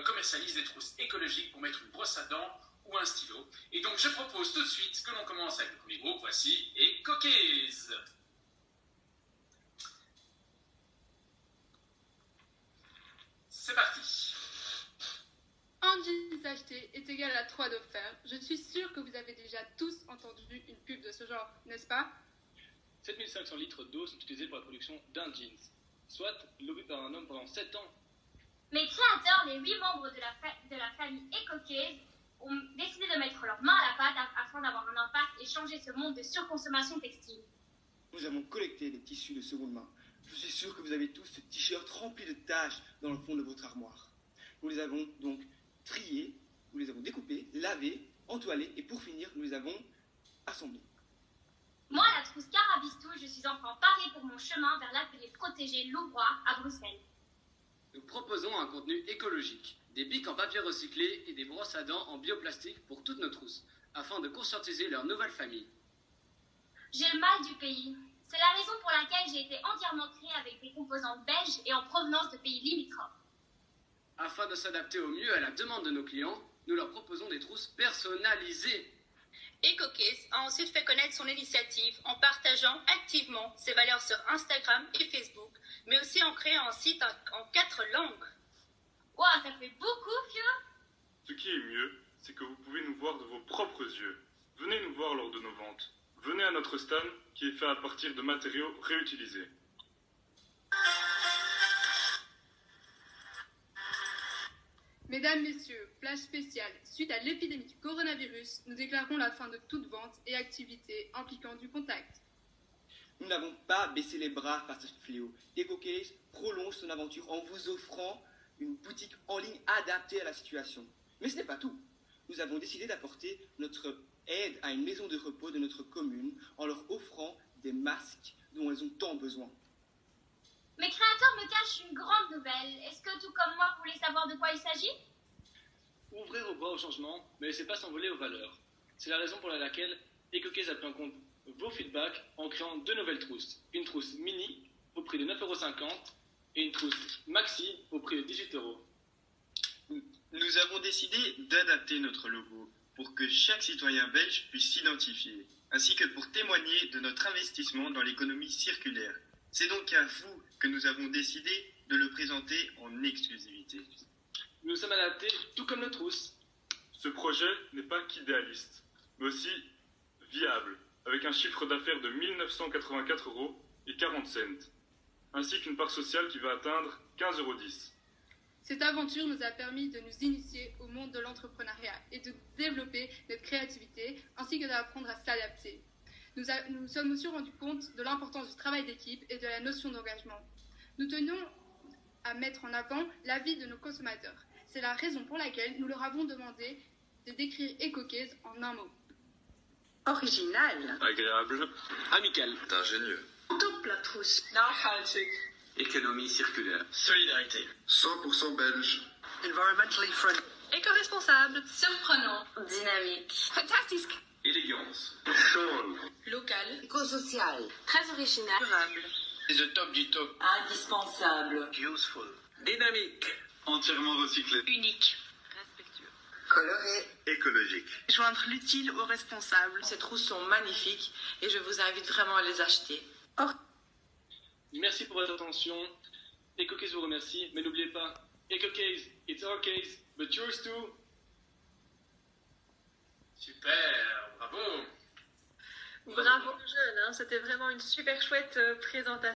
commercialise des trousses écologiques pour mettre une brosse à dents ou un stylo. Et donc je propose tout de suite que l'on commence avec le premier groupe. Voici Ecocase. C'est parti. Un jeans acheté est égal à 3 d'offert. Je suis sûre que vous avez déjà tous entendu une pub de ce genre, n'est-ce pas? 7500 litres d'eau sont utilisés pour la production d'un jeans, soit l'eau bu par un homme pendant 7 ans. Mes créateurs, les 8 membres de la famille Ecocase, ont décidé de mettre leurs mains à la pâte afin d'avoir un impact et changer ce monde de surconsommation textile. Nous avons collecté des tissus de seconde main. Je suis sûr que vous avez tous ce t-shirt rempli de taches dans le fond de votre armoire. Nous les avons donc triés, nous les avons découpés, lavés, entoilés et pour finir, nous les avons assemblés. Moi, la trousse Carabistou, je suis enfin parée pour mon chemin vers l'atelier protégé Louvroy à Bruxelles. Nous proposons un contenu écologique, des bics en papier recyclé et des brosses à dents en bioplastique pour toutes nos trousses, afin de conscientiser leur nouvelle famille. J'ai le mal du pays. C'est la raison pour laquelle j'ai été entièrement créée avec des composants belges et en provenance de pays limitrophes. Afin de s'adapter au mieux à la demande de nos clients, nous leur proposons des trousses personnalisées. Ecocase a ensuite fait connaître son initiative en partageant activement ses valeurs sur Instagram et Facebook, mais aussi en créant un site en 4 langues. Wow, ça fait beaucoup, Fiona. Ce qui est mieux, c'est que vous pouvez nous voir de vos propres yeux. Venez nous voir lors de nos ventes. Venez à notre stand qui est fait à partir de matériaux réutilisés. Mesdames, Messieurs, flash spécial. Suite à l'épidémie du coronavirus, nous déclarons la fin de toute vente et activité impliquant du contact. Nous n'avons pas baissé les bras face à ce fléau. Ecocase prolonge son aventure en vous offrant une boutique en ligne adaptée à la situation. Mais ce n'est pas tout. Nous avons décidé d'apporter notre aide à une maison de repos de notre commune en leur offrant des masques dont elles ont tant besoin. Mes créateurs me cachent une grande nouvelle. Est-ce que tout comme moi, vous voulez savoir de quoi il s'agit? Ouvrez vos bras au changement, mais laissez pas s'envoler aux valeurs. C'est la raison pour laquelle Ecocase a pris en compte vos feedbacks en créant 2 nouvelles trousses. Une trousse mini au prix de 9,50 € et une trousse maxi au prix de 18 €. Nous avons décidé d'adapter notre logo pour que chaque citoyen belge puisse s'identifier, ainsi que pour témoigner de notre investissement dans l'économie circulaire. C'est donc à vous que nous avons décidé de le présenter en exclusivité. Nous sommes adaptés tout comme nos trousses. Ce projet n'est pas qu'idéaliste, mais aussi viable, avec un chiffre d'affaires de 1984,40 €, ainsi qu'une part sociale qui va atteindre 15,10 €. Cette aventure nous a permis de nous initier au monde de l'entrepreneuriat et de développer notre créativité ainsi que d'apprendre à s'adapter. Nous sommes aussi rendus compte de l'importance du travail d'équipe et de la notion d'engagement. Nous tenions à mettre en avant l'avis de nos consommateurs. C'est la raison pour laquelle nous leur avons demandé de décrire Ecocase en un mot. Original. Agréable. Amical. Ingénieux. Top la trousse. Nachhaltig. Économie circulaire. Solidarité. 100% belge. Environmentally friendly. Éco-responsable. Surprenant. Dynamique. Fantastique. Élégance. Chaude. Local. Éco-social. Très original. Durable. C'est le top du top. Indispensable. Useful. Dynamique. Entièrement recyclé. Unique. Respectueux. Coloré. Écologique. Joindre l'utile au responsable. Ces trousses sont magnifiques et je vous invite vraiment à les acheter. Merci pour votre attention. Ecocase vous remercie, mais n'oubliez pas, Ecocase, it's our case, but yours too. Super, bravo. Bravo aux jeunes, hein. C'était vraiment une super chouette présentation.